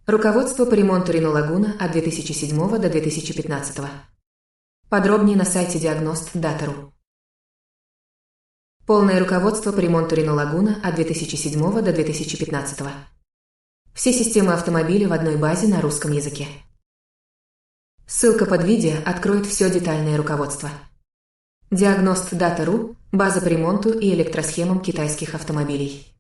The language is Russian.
Руководство по ремонту Renault Laguna от 2007 до 2015. Подробнее на сайте diagnost.ru. Полное руководство по ремонту Renault Laguna от 2007 до 2015. Все системы автомобиля в одной базе на русском языке. Ссылка под видео откроет все детальное руководство. Diagnost.ru – база по ремонту и электросхемам китайских автомобилей.